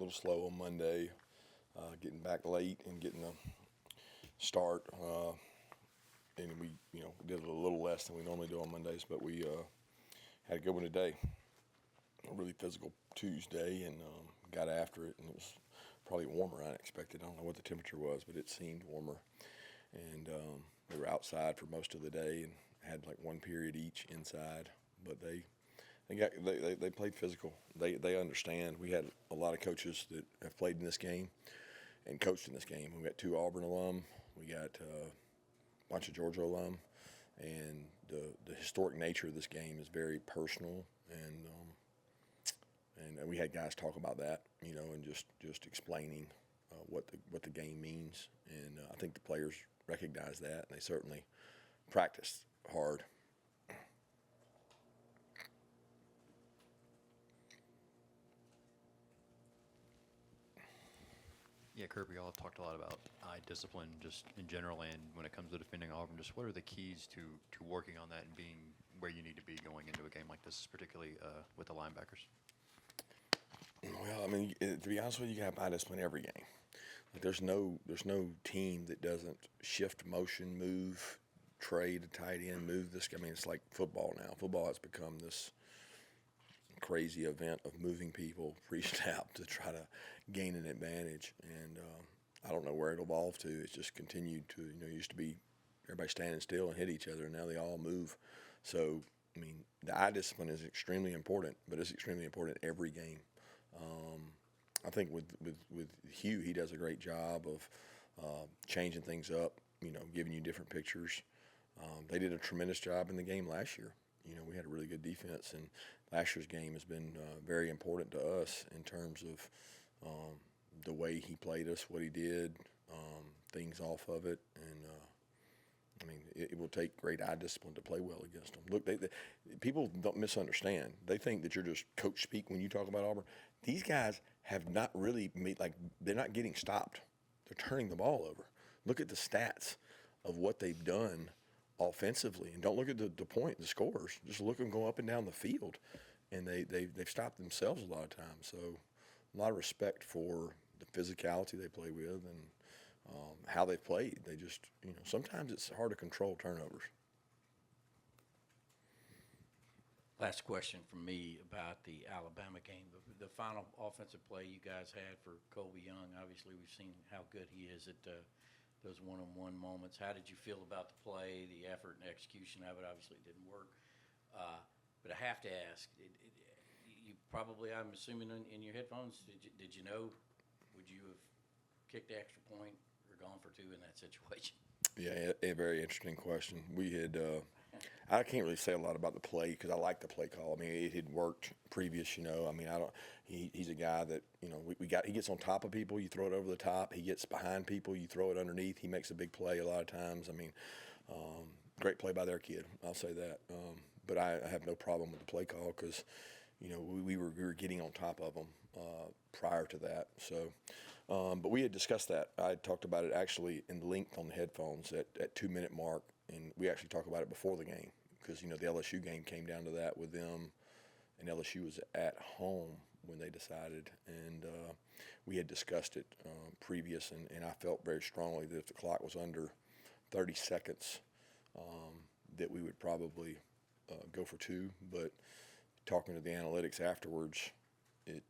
little slow on Monday, getting back late and getting the start. And we, did a little less than we normally do on Mondays, but we had a good one today. A really physical Tuesday, and got after it, and it was probably warmer than I expected. I don't know what the temperature was, but it seemed warmer. And they were outside for most of the day and had like one period each inside, but they played physical. They understand. We had a lot of coaches that have played in this game and coached in this game. We got 2 Auburn alum. We got a bunch of Georgia alum, and the historic nature of this game is very personal, and we had guys talk about that, and just explaining what the game means, and I think the players recognize that, and they certainly practiced hard. Yeah, Kirby, y'all have talked a lot about eye discipline just in general, and when it comes to defending Auburn, just what are the keys to working on that and being where you need to be going into a game like this, particularly with the linebackers? Well, I mean, to be honest with you, you have eye discipline every game. Like, there's no team that doesn't shift, motion, move, trade a tight end, move this. I mean, it's like football now. Football has become this crazy event of moving people pre-snap to try to gain an advantage, and I don't know where it'll evolve to. It's just continued to, it used to be everybody standing still and hit each other, and now they all move. So, I mean, the eye discipline is extremely important, but it's extremely important every game. I think with Hugh, he does a great job of changing things up, giving you different pictures. They did a tremendous job in the game last year. We had a really good defense, and last year's game has been very important to us in terms of the way he played us, what he did, things off of it, and I mean, it will take great eye discipline to play well against them. Look, people don't misunderstand. They think that you're just coach speak when you talk about Auburn. These guys have not really made, they're not getting stopped. They're turning the ball over. Look at the stats of what they've done offensively, and don't look at the scores. Just look at them go up and down the field, and they've stopped themselves a lot of times. So a lot of respect for the physicality they play with and how they played. They just, sometimes it's hard to control turnovers. Last question from me about the Alabama game. The final offensive play you guys had for Colby Young, obviously we've seen how good he is at those one-on-one moments. How did you feel about the play, the effort and execution of it? Obviously it didn't work. But I have to ask, you probably, I'm assuming in your headphones, did you know, would you have kicked the extra point or gone for 2 in that situation? Yeah, a very interesting question. We had, I can't really say a lot about the play because I like the play call. I mean, it had worked previous, I mean, he's a guy that, he gets on top of people, you throw it over the top. He gets behind people, you throw it underneath. He makes a big play a lot of times. I mean, great play by their kid, I'll say that. But I have no problem with the play call because, we were getting on top of them prior to that. So, but we had discussed that. I had talked about it actually in length on the headphones at 2-minute mark, and we actually talked about it before the game because, the LSU game came down to that with them, and LSU was at home when they decided, and we had discussed it previous, and I felt very strongly that if the clock was under 30 seconds, that we would probably go for 2, but talking to the analytics afterwards, it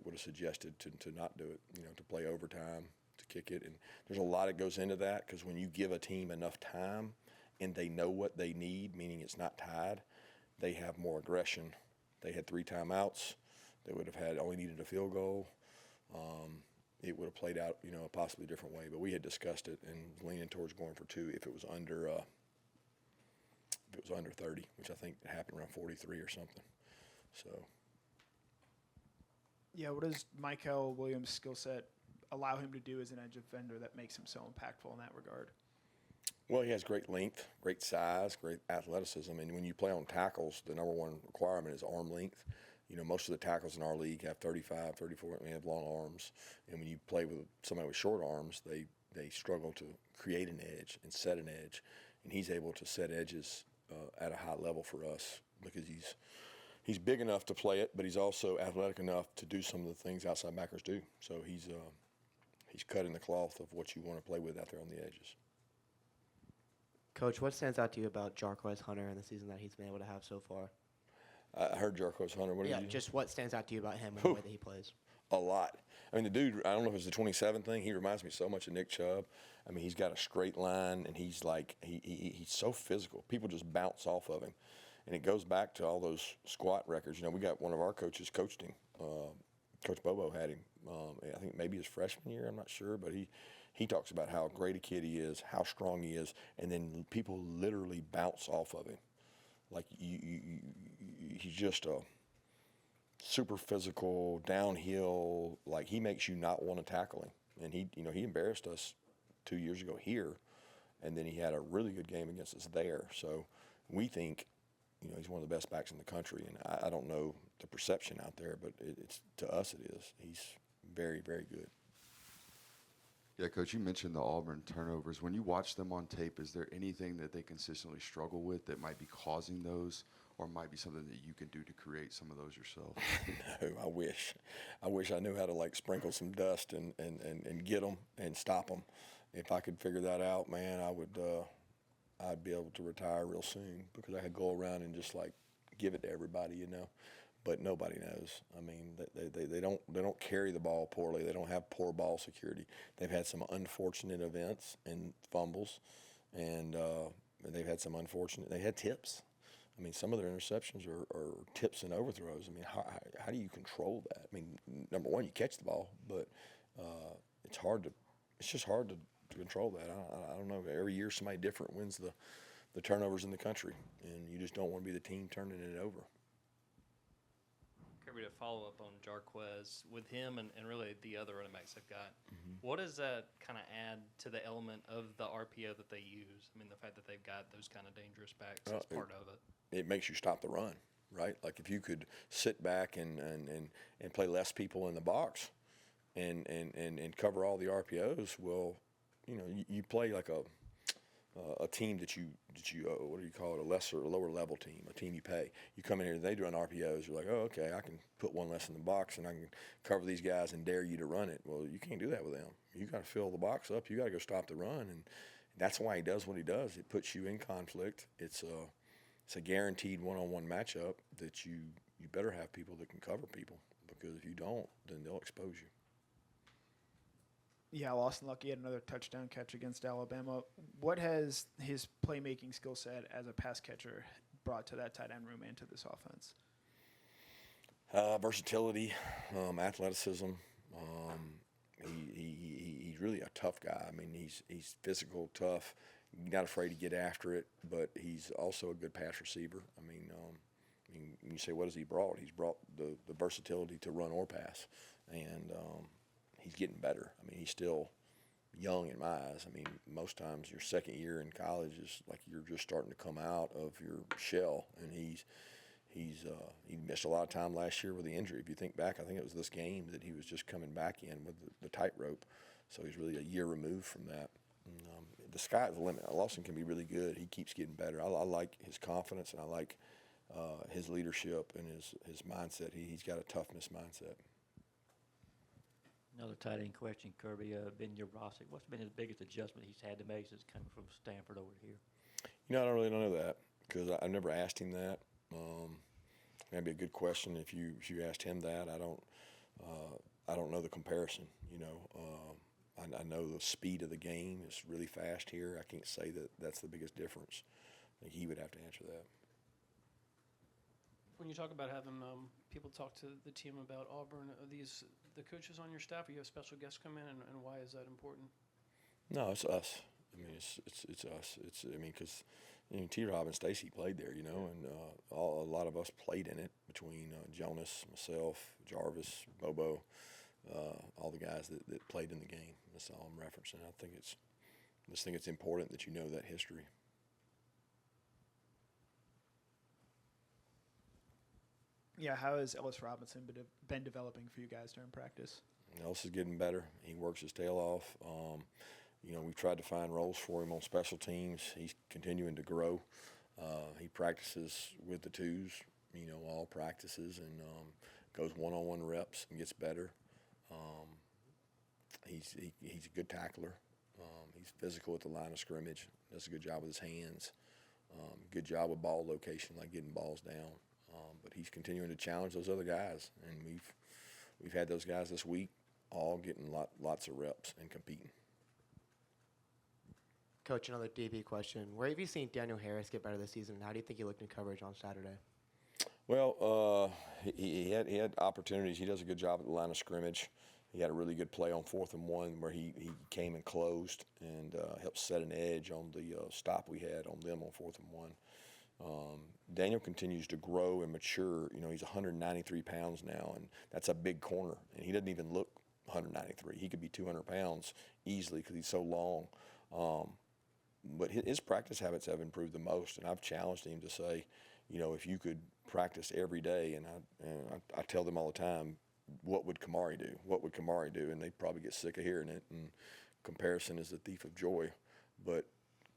would have suggested to not do it, to play overtime, to kick it. And there's a lot that goes into that because when you give a team enough time and they know what they need, meaning it's not tied, they have more aggression. They had 3 timeouts. They would have only needed a field goal. It would have played out, a possibly different way. But we had discussed it and leaning towards going for 2 if it was under 30, which I think happened around 43 or something. So. Yeah, what does Michael Williams' skill set allow him to do as an edge defender that makes him so impactful in that regard? Well, he has great length, great size, great athleticism, and when you play on tackles, the number one requirement is arm length. Most of the tackles in our league have 35, 34, and they have long arms, and when you play with somebody with short arms, they struggle to create an edge and set an edge, and he's able to set edges at a high level for us because he's big enough to play it, but he's also athletic enough to do some of the things outside backers do. So he's cut in the cloth of what you want to play with out there on the edges. Coach, what stands out to you about Jarquez Hunter and the season that he's been able to have so far? I heard Jarquez Hunter. What did you? Just what stands out to you about him and the way that he plays? A lot. I mean, the dude, I don't know if it's the 27 thing. He reminds me so much of Nick Chubb. I mean, he's got a straight line, and he's like, he's so physical. People just bounce off of him. And it goes back to all those squat records. You know, we got one of our coaches coached him. Coach Bobo had him, I think maybe his freshman year, I'm not sure, but he talks about how great a kid he is, how strong he is, and then people literally bounce off of him. Like, he's just a super physical, downhill, like he makes you not want to tackle him. And he embarrassed us 2 years ago here, and then he had a really good game against us there. So we think, he's one of the best backs in the country, and I don't know the perception out there, but it's to us it is. He's very, very good. Yeah, Coach, you mentioned the Auburn turnovers. When you watch them on tape, is there anything that they consistently struggle with that might be causing those, or might be something that you can do to create some of those yourself? No, I wish I knew how to like sprinkle some dust and get them and stop them. If I could figure that out, man, I'd be able to retire real soon, because I could go around and just like give it to everybody, But nobody knows. I mean, they don't carry the ball poorly. They don't have poor ball security. They've had some unfortunate events and fumbles, and they've had some unfortunate. They had tips. I mean, some of their interceptions are tips and overthrows. I mean, how do you control that? I mean, number one, you catch the ball, but it's just hard to control that. I don't know. Every year somebody different wins the turnovers in the country, and you just don't want to be the team turning it over. Kirby, to follow up on Jarquez, with him and really the other running backs they've got, what does that kind of add to the element of the RPO that they use? I mean, the fact that they've got those kind of dangerous backs is part of it. It makes you stop the run, right? Like if you could sit back and play less people in the box and cover all the RPOs, well, you play like a team that you what do you call it, a lower level team, a team you pay. You come in here, they run RPOs, you're like, oh, okay, I can put one less in the box and I can cover these guys and dare you to run it. Well, you can't do that with them. You got to fill the box up. You got to go stop the run, and that's why he does what he does. It puts you in conflict. It's a guaranteed one-on-one matchup that you better have people that can cover people, because if you don't, then they'll expose you. Yeah, Lawson Lucky had another touchdown catch against Alabama. What has his playmaking skill set as a pass catcher brought to that tight end room and to this offense? Versatility, athleticism. He's really a tough guy. I mean, he's physical, tough, not afraid to get after it, but he's also a good pass receiver. I mean, when you say what has he brought? He's brought the versatility to run or pass, and he's getting better. I mean, he's still young in my eyes. I mean, most times your second year in college is like you're just starting to come out of your shell, and he missed a lot of time last year with the injury. If you think back, I think it was this game that he was just coming back in with the tightrope, so he's really a year removed from that. And, the sky's the limit. Lawson can be really good. He keeps getting better. I like his confidence, and I like his leadership and his mindset. He's got a toughness mindset. Another tight end question, Kirby. Ben Yurosek, what's been his biggest adjustment he's had to make since coming from Stanford over here? I don't really know that, because I never asked him that. That'd be a good question if you asked him that. I don't know the comparison. I know the speed of the game is really fast here. I can't say that that's the biggest difference. I think he would have to answer that. When you talk about having people talk to the team about Auburn, are these the coaches on your staff, or you have special guests come in, and why is that important? No, it's us. I mean, it's us. Because T-Rob and Stacy played there, and a lot of us played in it between Jonas, myself, Jarvis, Bobo, all the guys that played in the game. That's all I'm referencing. I just think it's important that you know that history. Yeah, how has Ellis Robinson been developing for you guys during practice? Ellis is getting better. He works his tail off. We've tried to find roles for him on special teams. He's continuing to grow. He practices with the twos all practices and goes one-on-one reps and gets better. He's a good tackler. He's physical at the line of scrimmage. Does a good job with his hands. Good job with ball location, like getting balls down. But he's continuing to challenge those other guys, and we've had those guys this week all getting lots of reps and competing. Coach, another DB question. Where have you seen Daniel Harris get better this season? How do you think he looked in coverage on Saturday? Well, he had opportunities. He does a good job at the line of scrimmage. He had a really good play on 4th and 1 where he came and closed and helped set an edge on the stop we had on them on 4th and 1. Daniel continues to grow and mature. He's 193 pounds now, and that's a big corner. And he doesn't even look 193. He could be 200 pounds easily because he's so long. But his practice habits have improved the most, and I've challenged him to say, if you could practice every day, and I tell them all the time, what would Kamari do? What would Kamari do? And they probably get sick of hearing it, and comparison is the thief of joy. But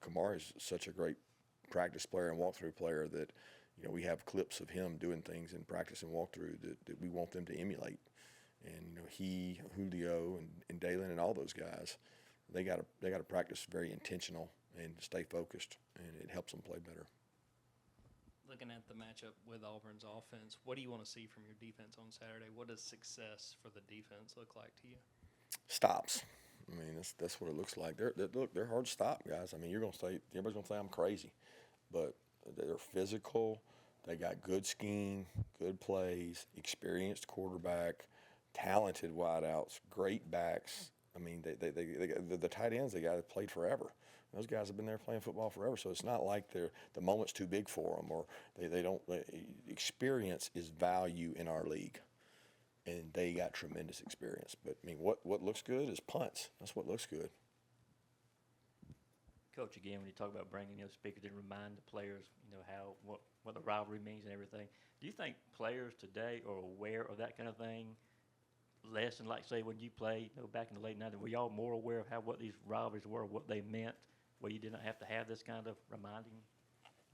Kamari's such a great practice player and walkthrough player that, we have clips of him doing things in practice and walkthrough that we want them to emulate. And, he, Julio, and Dalen and all those guys, they got to practice very intentional and stay focused, and it helps them play better. Looking at the matchup with Auburn's offense, what do you want to see from your defense on Saturday? What does success for the defense look like to you? Stops. I mean, that's what it looks like. They're hard to stop, guys. I mean, everybody's gonna say I'm crazy, but they're physical. They got good scheme, good plays, experienced quarterback, talented wideouts, great backs. I mean, the tight ends they got played forever. Those guys have been there playing football forever, so it's not like the moment's too big for them, or they don't. Experience is value in our league, and they got tremendous experience. But I mean, what looks good is punts. That's what looks good. Coach, again, when you talk about bringing speakers and remind the players, what the rivalry means and everything, do you think players today are aware of that kind of thing? Less than, like, say, when you played, back in the late 90s, were y'all more aware of what these rivalries were, what they meant, where you didn't have to have this kind of reminding?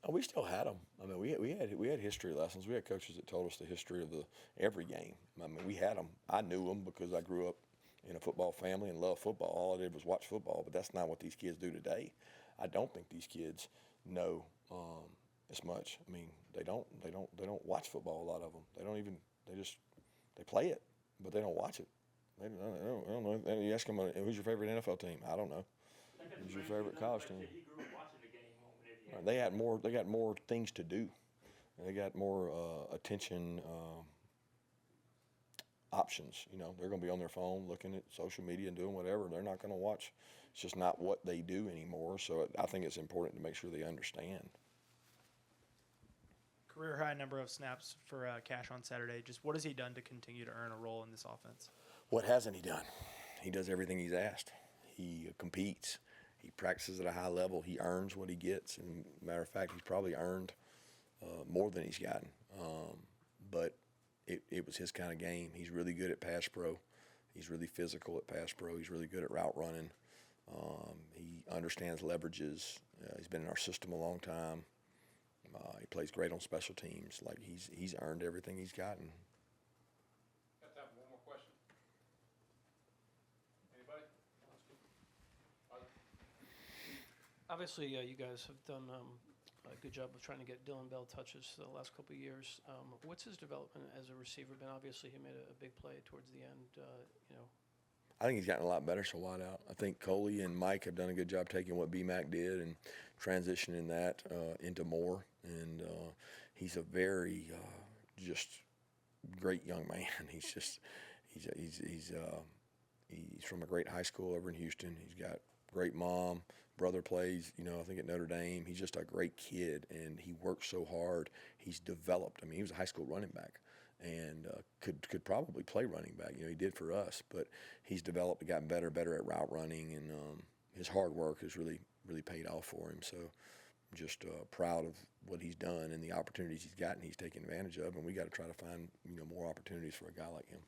Oh, we still had them. I mean, we had history lessons. We had coaches that told us the history of every game. I mean, we had them. I knew them because I grew up in a football family and loved football. All I did was watch football, but that's not what these kids do today. I don't think these kids know as much. I mean, they don't watch football. A lot of them. They play it, but they don't watch it. They don't know. And you ask them, who's your favorite NFL team? I don't know. Who's your favorite college team? They got more things to do. They got more attention options. They're going to be on their phone looking at social media and doing whatever. They're not going to watch. It's just not what they do anymore. So I think it's important to make sure they understand. Career high number of snaps for Cash on Saturday. Just what has he done to continue to earn a role in this offense? What hasn't he done? He does everything he's asked. He competes. He practices at a high level. He earns what he gets. And matter of fact, he's probably earned more than he's gotten. But it was his kind of game. He's really good at pass pro. He's really physical at pass pro. He's really good at route running. He understands leverages. He's been in our system a long time. He plays great on special teams. Like he's earned everything he's gotten. Got time for one more question. Anybody? Obviously, you guys have done a good job of trying to get Dylan Bell touches the last couple of years. What's his development as a receiver been? Obviously, he made a big play towards the end. I think he's gotten a lot better so wide out. I think Coley and Mike have done a good job taking what B-Mac did and transitioning that into more. And he's a very just great young man. He's from a great high school over in Houston. He's got great mom. Brother plays, I think at Notre Dame. He's just a great kid, and he works so hard. He's developed. I mean, he was a high school running back and could probably play running back. He did for us, but he's developed and gotten better at route running, and his hard work has really, really paid off for him. So I'm just proud of what he's done and the opportunities he's gotten. He's taken advantage of, and we got to try to find more opportunities for a guy like him.